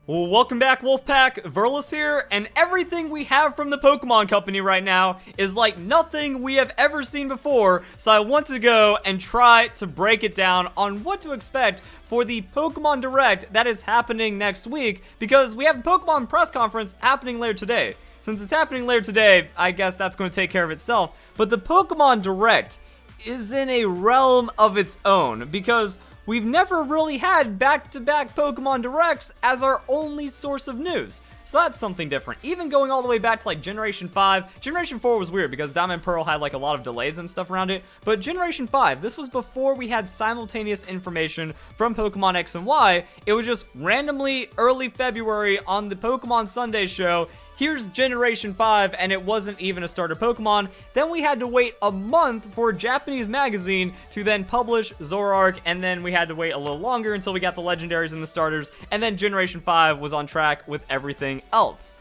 Well, welcome back, Wolfpack. Verlis here, and everything we have from the Pokemon Company right now is like nothing we have ever seen before, so I want to go and try to break it down on what to expect for the Pokemon Direct that is happening next week, because we have a Pokemon press conference happening later today. Since it's happening later today, I guess that's going to take care of itself, but the Pokemon Direct is in a realm of its own, because we've never really had back-to-back Pokemon Directs as our only source of news. So that's something different. Even going all the way back to like Generation 5. Generation 4 was weird because Diamond and Pearl had like a lot of delays and stuff around it. But Generation 5, this was before we had simultaneous information from Pokemon X and Y. It was just randomly early February on the Pokemon Sunday show. Here's Generation 5, and it wasn't even a starter Pokemon. Then we had to wait a month for a Japanese magazine to then publish Zoroark, and then we had to wait a little longer until we got the legendaries and the starters, and then Generation 5 was on track with everything else.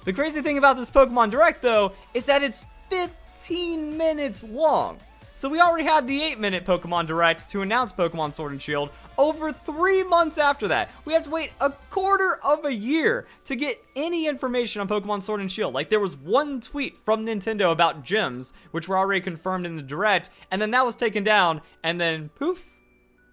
The crazy thing about this Pokemon Direct, though, is that it's 15 minutes long. So we already had the 8-minute Pokemon Direct to announce Pokemon Sword and Shield. Over 3 months after that, we have to wait a quarter of a year to get any information on Pokemon Sword and Shield. Like, there was one tweet from Nintendo about gyms, which were already confirmed in the Direct, and then that was taken down, and then poof,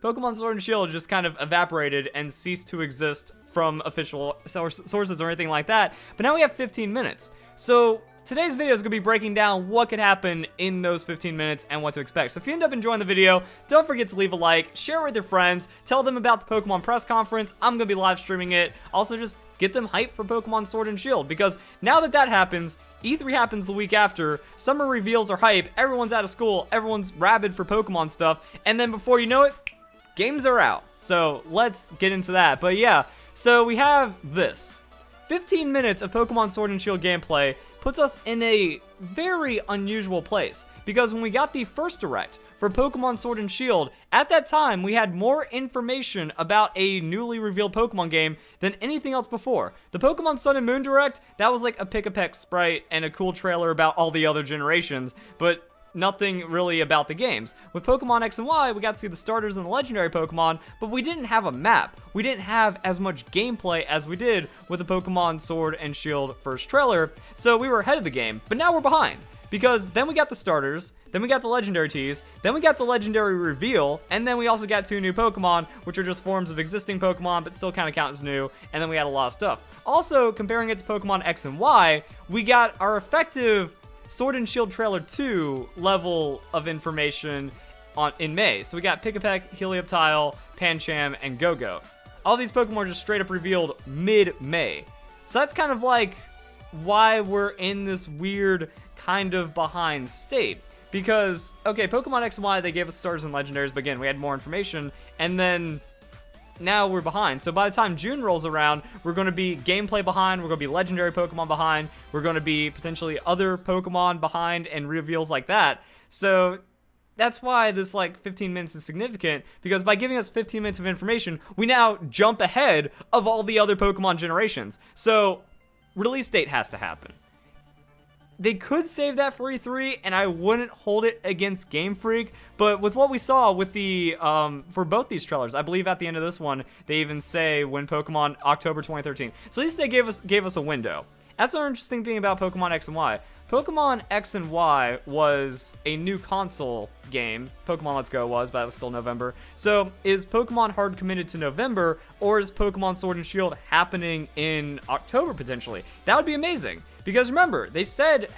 Pokemon Sword and Shield just kind of evaporated and ceased to exist from official sources or anything like that. But now we have 15 minutes. So today's video is going to be breaking down what could happen in those 15 minutes and what to expect. So if you end up enjoying the video, don't forget to leave a like, share it with your friends, tell them about the Pokemon press conference. I'm going to be live streaming it. Also, just get them hyped for Pokemon Sword and Shield, because now that that happens, E3 happens the week after, summer reveals are hype, everyone's out of school, everyone's rabid for Pokemon stuff, and then before you know it, games are out. So let's get into that. But yeah, so we have this. 15 minutes of Pokemon Sword and Shield gameplay puts us in a very unusual place, because when we got the first Direct for Pokemon Sword and Shield, at that time we had more information about a newly revealed Pokemon game than anything else before. The Pokemon Sun and Moon Direct, that was like a Pick-a-Peck sprite and a cool trailer about all the other generations, but nothing really about the games. With Pokemon X and Y, we got to see the starters and the legendary Pokemon, but we didn't have a map. We didn't have as much gameplay as we did with the Pokemon Sword and Shield first trailer, so we were ahead of the game, but now we're behind. Because then we got the starters, then we got the legendary tease, then we got the legendary reveal, and then we also got 2 new Pokemon, which are just forms of existing Pokemon, but still kind of count as new, and then we had a lot of stuff. Also, comparing it to Pokemon X and Y, we got our effective Sword and Shield Trailer 2 level of information in May. So we got Pick-a-Peck, Helioptile, Pancham, and Go-Go. All these Pokemon are just straight up revealed mid-May. So that's kind of like why we're in this weird kind of behind state. Because, okay, Pokemon X and Y, they gave us starters and legendaries, but again, we had more information, and then now we're behind. So by the time June rolls around, we're going to be gameplay behind, we're going to be legendary Pokemon behind, we're going to be potentially other Pokemon behind and reveals like that. So that's why this like 15 minutes is significant, because by giving us 15 minutes of information, we now jump ahead of all the other Pokemon generations. So release date has to happen. They could save that for E3, and I wouldn't hold it against Game Freak, but with what we saw with the, for both these trailers, I believe at the end of this one, they even say when Pokemon October 2013. So at least they gave us a window. That's another interesting thing about Pokemon X and Y. Pokemon X and Y was a new console game. Pokemon Let's Go was, but it was still November. So is Pokemon hard committed to November, or is Pokemon Sword and Shield happening in October potentially? That would be amazing. Because remember, they said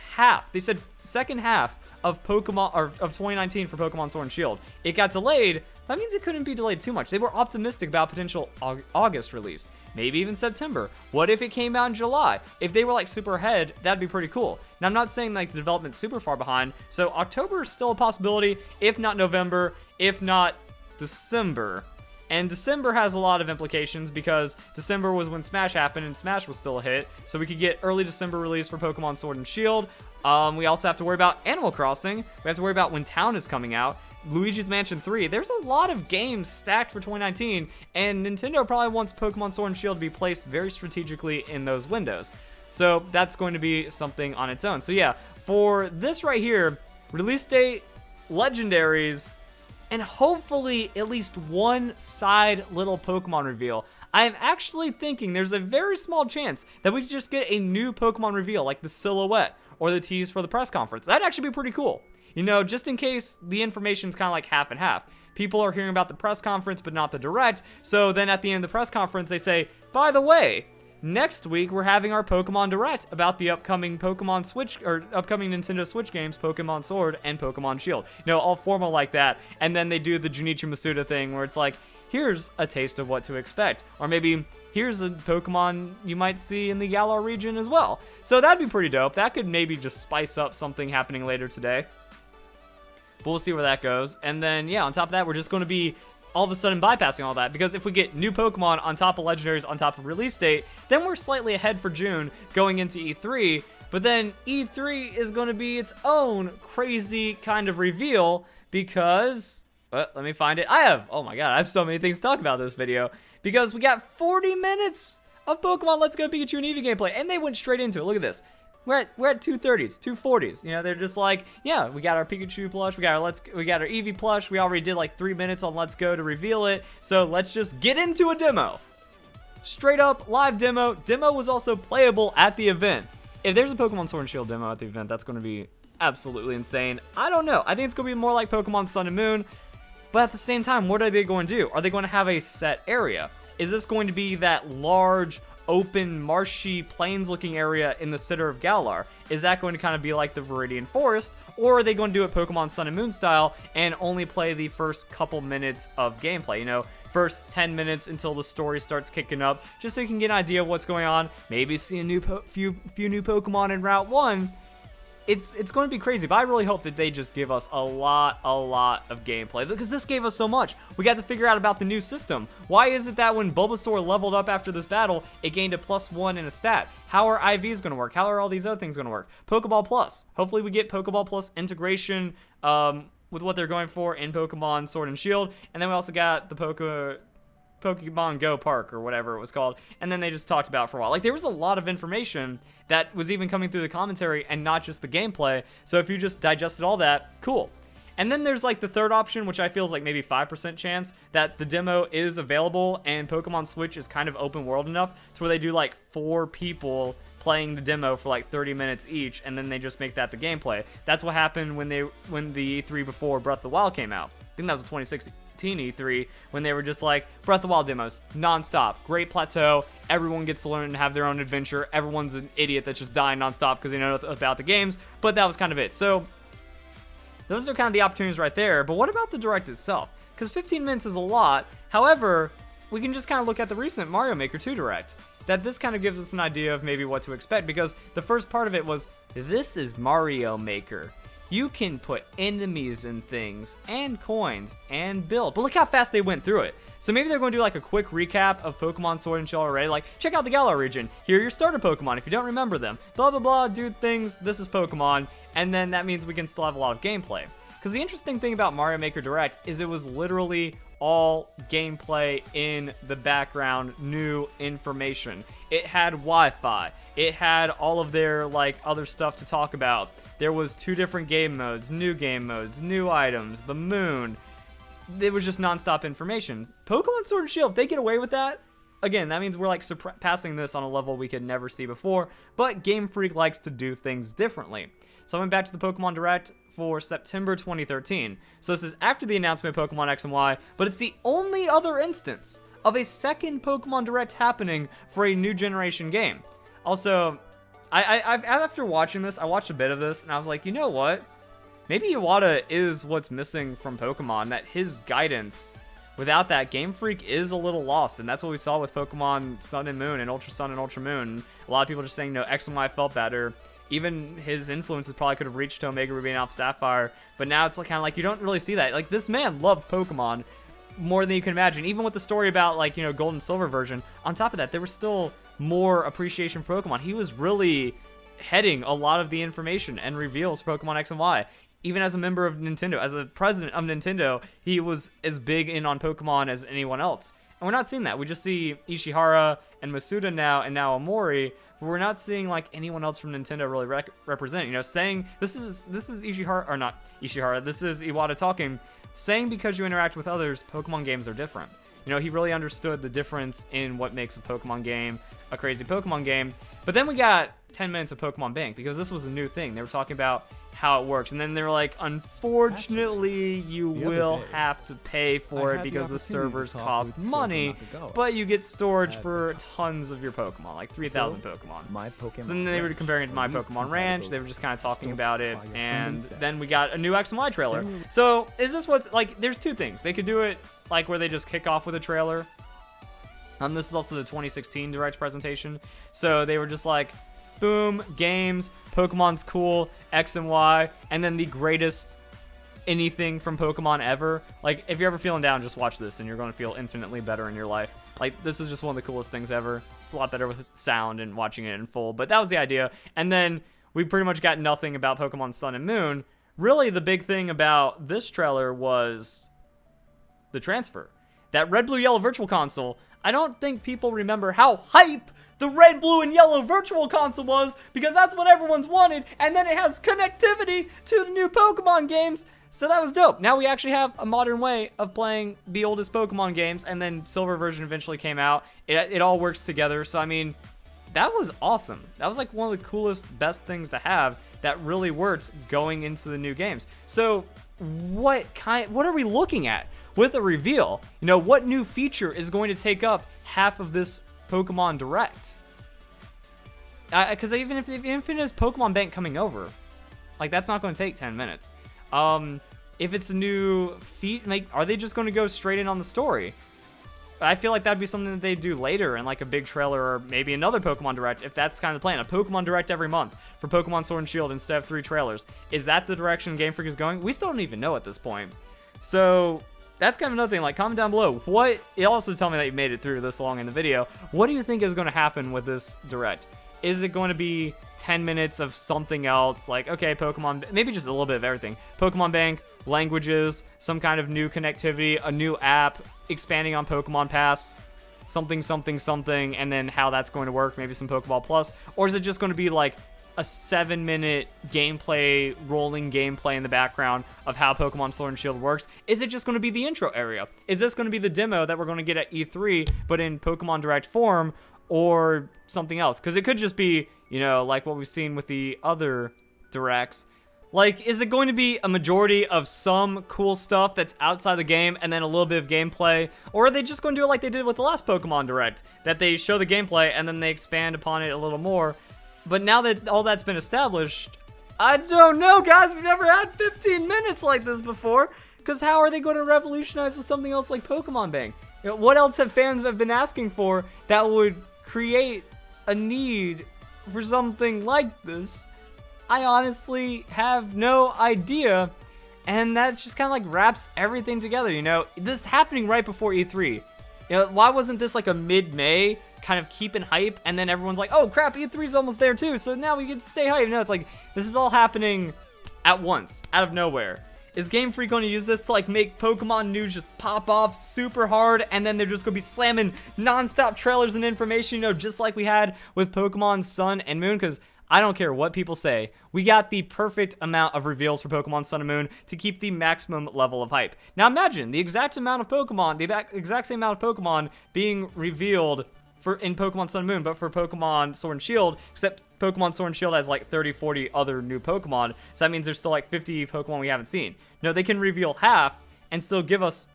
second half of Pokemon, or of 2019 for Pokemon Sword and Shield. It got delayed. That means it couldn't be delayed too much. They were optimistic about potential August release, maybe even September. What if it came out in July? If they were like super ahead, that'd be pretty cool. Now I'm not saying like the development's super far behind, so October is still a possibility, if not November, if not December. And December has a lot of implications, because December was when Smash happened and Smash was still a hit. So we could get early December release for Pokemon Sword and Shield. We also have to worry about Animal Crossing. We have to worry about when Town is coming out. Luigi's Mansion 3. There's a lot of games stacked for 2019, and Nintendo probably wants Pokemon Sword and Shield to be placed very strategically in those windows. So that's going to be something on its own. So yeah, for this right here, release date, legendaries, and hopefully at least one side little Pokemon reveal. I am actually thinking there's a very small chance that we could just get a new Pokemon reveal, like the silhouette or the tease for the press conference. That'd actually be pretty cool. You know, just in case the information's kind of like half and half. People are hearing about the press conference, but not the direct. So then at the end of the press conference, they say, by the way, next week we're having our Pokemon Direct about the upcoming Pokemon Switch, or upcoming Nintendo Switch games, Pokemon Sword and Pokemon Shield. You know, all formal like that. And then they do the Junichi Masuda thing where it's like, here's a taste of what to expect. Or maybe here's a Pokemon you might see in the Galar region as well. So that'd be pretty dope. That could maybe just spice up something happening later today. But we'll see where that goes. And then, yeah, on top of that, we're just going to be all of a sudden bypassing all that, because if we get new Pokemon on top of legendaries on top of release date, then we're slightly ahead for June going into E3. But then E3 is going to be its own crazy kind of reveal, because let me find it. Oh my god, I have so many things to talk about in this video, because we got 40 minutes of Pokemon Let's Go Pikachu and Eevee gameplay, and they went straight into it. Look at this. We're at 230s, 240s. You know, they're just like, yeah, we got our Pikachu plush, we got our Eevee plush. We already did like 3 minutes on Let's Go to reveal it. So let's just get into a demo. Straight up live demo. Demo was also playable at the event. If there's a Pokemon Sword and Shield demo at the event, that's going to be absolutely insane. I don't know. I think it's going to be more like Pokemon Sun and Moon. But at the same time, what are they going to do? Are they going to have a set area? Is this going to be that large, open, marshy, plains-looking area in the center of Galar? Is that going to kind of be like the Viridian Forest? Or are they going to do it Pokemon Sun and Moon style and only play the first couple minutes of gameplay? You know, first 10 minutes until the story starts kicking up, just so you can get an idea of what's going on. Maybe see a few new Pokemon in Route 1. It's going to be crazy, but I really hope that they just give us a lot of gameplay, because this gave us so much. We got to figure out about the new system. Why is it that when Bulbasaur leveled up after this battle, it gained a +1 in a stat? How are IVs going to work? How are all these other things going to work? Pokeball Plus. Hopefully we get Pokeball Plus integration with what they're going for in Pokemon Sword and Shield. And then we also got the Pokemon Go Park, or whatever it was called, and then they just talked about it for a while. Like, there was a lot of information that was even coming through the commentary and not just the gameplay, so if you just digested all that, cool. And then there's like the third option, which I feel is like maybe 5% chance that the demo is available and Pokemon Switch is kind of open world enough to where they do like 4 people playing the demo for like 30 minutes each, and then they just make that the gameplay. That's what happened when the E3 before Breath of the Wild came out. I think that was 2016. E3, when they were just like, Breath of the Wild demos, non-stop, great plateau, everyone gets to learn and have their own adventure, everyone's an idiot that's just dying non-stop because they know about the games, but that was kind of it. So those are kind of the opportunities right there. But what about the Direct itself? Because 15 minutes is a lot. However, we can just kind of look at the recent Mario Maker 2 Direct, that this kind of gives us an idea of maybe what to expect, because the first part of it was, this is Mario Maker. You can put enemies in things, and coins, and build. But look how fast they went through it. So maybe they're going to do like a quick recap of Pokemon Sword and Shield already. Like, check out the Galar region. Here are your starter Pokemon if you don't remember them. Blah, blah, blah, do things. This is Pokemon. And then that means we can still have a lot of gameplay. Because the interesting thing about Mario Maker Direct is it was literally all gameplay in the background, new information. It had Wi-Fi. It had all of their like other stuff to talk about. There was 2 different game modes, new items, the moon. It was just non-stop information. Pokemon Sword and Shield, if they get away with that, again, that means we're like surpassing this on a level we could never see before, but Game Freak likes to do things differently. So I went back to the Pokemon Direct for September 2013. So this is after the announcement of Pokemon X and Y, but it's the only other instance of a second Pokemon Direct happening for a new generation game. Also, after watching this, I watched a bit of this, and I was like, you know what? Maybe Iwata is what's missing from Pokemon, that his guidance, without that, Game Freak is a little lost, and that's what we saw with Pokemon Sun and Moon and Ultra Sun and Ultra Moon. A lot of people just saying, no, X and Y felt better. Even his influences probably could have reached to Omega Ruby and Alpha Sapphire, but now it's like, kind of like you don't really see that. Like, this man loved Pokemon more than you can imagine. Even with the story about, like, you know, Gold and Silver version, on top of that, there was still more appreciation for Pokemon. He was really heading a lot of the information and reveals for Pokemon X and Y. Even as a member of Nintendo, as a president of Nintendo, he was as big in on Pokemon as anyone else. And we're not seeing that. We just see Ishihara and Masuda now, and now Omori, but we're not seeing like anyone else from Nintendo really represent. You know, saying this is Ishihara, or not Ishihara, this is Iwata talking, saying because you interact with others, Pokemon games are different. You know, he really understood the difference in what makes a Pokemon game a crazy Pokemon game. But then we got 10 minutes of Pokemon Bank, because this was a new thing. They were talking about how it works, and then they were like, unfortunately, you will have to pay for it because the servers cost money, but you get storage for tons of your Pokemon, like 3,000 Pokemon. So then they were comparing it to My Pokemon Ranch. They were just kind of talking about it, and then we got a new X and Y trailer. So is this what's, like, there's two things. They could do it like where they just kick off with a trailer. This is also the 2016 Direct presentation. So they were just like, boom, games, Pokemon's cool, X and Y, and then the greatest anything from Pokemon ever. Like, if you're ever feeling down, just watch this and you're going to feel infinitely better in your life. Like, this is just one of the coolest things ever. It's a lot better with sound and watching it in full, but that was the idea. And then we pretty much got nothing about Pokemon Sun and Moon. Really, the big thing about this trailer was the transfer. That Red, Blue, Yellow Virtual Console, I don't think people remember how hype the Red, Blue, and Yellow Virtual Console was, because that's what everyone's wanted, and then it has connectivity to the new Pokemon games, so that was dope. Now we actually have a modern way of playing the oldest Pokemon games, and then Silver version eventually came out. It all works together, so I mean, that was awesome. That was like one of the coolest, best things to have that really worked going into the new games. So what are we looking at with a reveal? You know, what new feature is going to take up half of this Pokemon Direct? Because even if it is Pokemon Bank coming over, like, that's not going to take 10 minutes. If it's a new feat, like, are they just going to go straight in on the story? I feel like that'd be something that they do later in like a big trailer, or maybe another Pokemon Direct, if that's kind of the plan. A Pokemon Direct every month for Pokemon Sword and Shield instead of 3 trailers. Is that the direction Game Freak is going? We still don't even know at this point. So that's kind of another thing. Like, comment down below. You also tell me that you made it through this long in the video. What do you think is going to happen with this Direct? Is it going to be 10 minutes of something else? Like, okay, Pokemon, maybe just a little bit of everything. Pokemon Bank, languages, some kind of new connectivity, a new app, expanding on Pokemon Pass, something, and then how that's going to work, maybe some Pokeball Plus? Or is it just going to be like a 7-minute gameplay, rolling gameplay in the background of how Pokemon Sword and Shield works? Is it just going to be the intro area? Is this going to be the demo that we're going to get at E3, but in Pokemon Direct form, or something else? Because it could just be, you know, like what we've seen with the other Directs. Like, is it going to be a majority of some cool stuff that's outside the game and then a little bit of gameplay? Or are they just going to do it like they did with the last Pokemon Direct, that they show the gameplay and then they expand upon it a little more? But now that all that's been established, I don't know, guys. We've never had 15 minutes like this before. Because how are they going to revolutionize with something else like Pokemon Bank? You know, what else have fans been asking for that would create a need for something like this? I honestly have no idea. And that just kind of like wraps everything together, you know? This happening right before E3. You know, why wasn't this like a mid-May kind of keeping hype, and then everyone's like, oh crap, E3's almost there too, so now we can stay hyped? No, it's like, this is all happening at once, out of nowhere. Is Game Freak going to use this to like make Pokemon news just pop off super hard, and then they're just going to be slamming non-stop trailers and information, you know, just like we had with Pokemon Sun and Moon? Because I don't care what people say, we got the perfect amount of reveals for Pokemon Sun and Moon to keep the maximum level of hype. Now imagine the exact amount of Pokemon, the exact same amount of Pokemon being revealed in Pokemon Sun and Moon, but for Pokemon Sword and Shield, except Pokemon Sword and Shield has like 30, 40 other new Pokemon, so that means there's still like 50 Pokemon we haven't seen. No, they can reveal half and still give us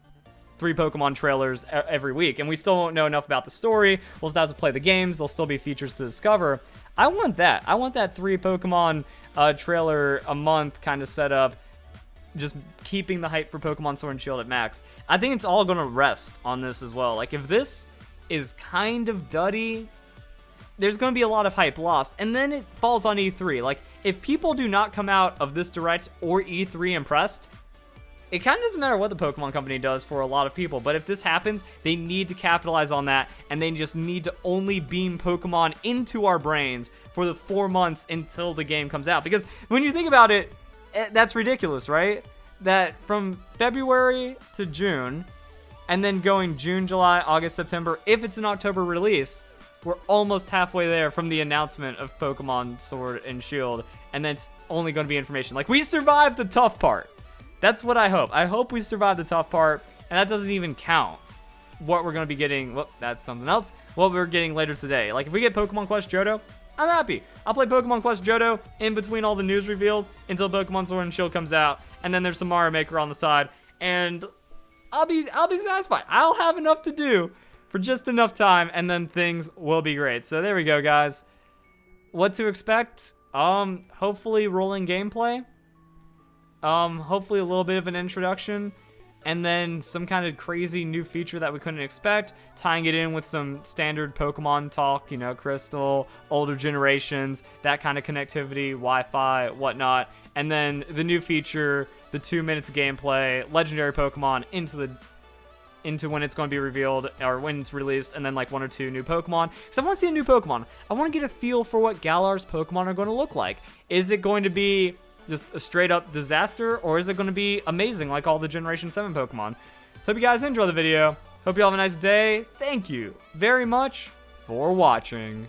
3 Pokemon trailers every week, and we still won't know enough about the story. We'll still have to play the games. There'll still be features to discover. I want that. I want that 3 Pokemon trailer a month kind of setup, just keeping the hype for Pokemon Sword and Shield at max. I think it's all going to rest on this as well. Like, if this is kind of duddy, there's going to be a lot of hype lost, and then it falls on E3. Like, if people do not come out of this Direct or E3 impressed, it kind of doesn't matter what the Pokemon Company does for a lot of people, but if this happens, they need to capitalize on that, and they just need to only beam Pokemon into our brains for the 4 months until the game comes out. Because when you think about it, that's ridiculous, right? That from February to June, and then going June, July, August, September, if it's an October release, we're almost halfway there from the announcement of Pokemon Sword and Shield, and then it's only going to be information. Like, we survived the tough part. That's what I hope. I hope we survive the tough part, and that doesn't even count what we're going to be getting. Whoop, that's something else. What we're getting later today. Like, if we get Pokemon Quest Johto, I'm happy. I'll play Pokemon Quest Johto in between all the news reveals until Pokemon Sword and Shield comes out, and then there's some Mario Maker on the side, and I'll be satisfied. I'll have enough to do for just enough time, and then things will be great. So there we go, guys. What to expect? Hopefully rolling gameplay. Hopefully a little bit of an introduction, and then some kind of crazy new feature that we couldn't expect, tying it in with some standard Pokemon talk, you know, Crystal, older generations, that kind of connectivity, Wi-Fi, whatnot, and then the new feature, the 2 minutes of gameplay, legendary Pokemon into when it's going to be revealed, or when it's released, and then like 1 or 2 new Pokemon. Because I want to see a new Pokemon. I want to get a feel for what Galar's Pokemon are going to look like. Is it going to be just a straight up disaster, or is it going to be amazing like all the Generation 7 Pokemon? So hope you guys enjoy the video. Hope you all have a nice day. Thank you very much for watching.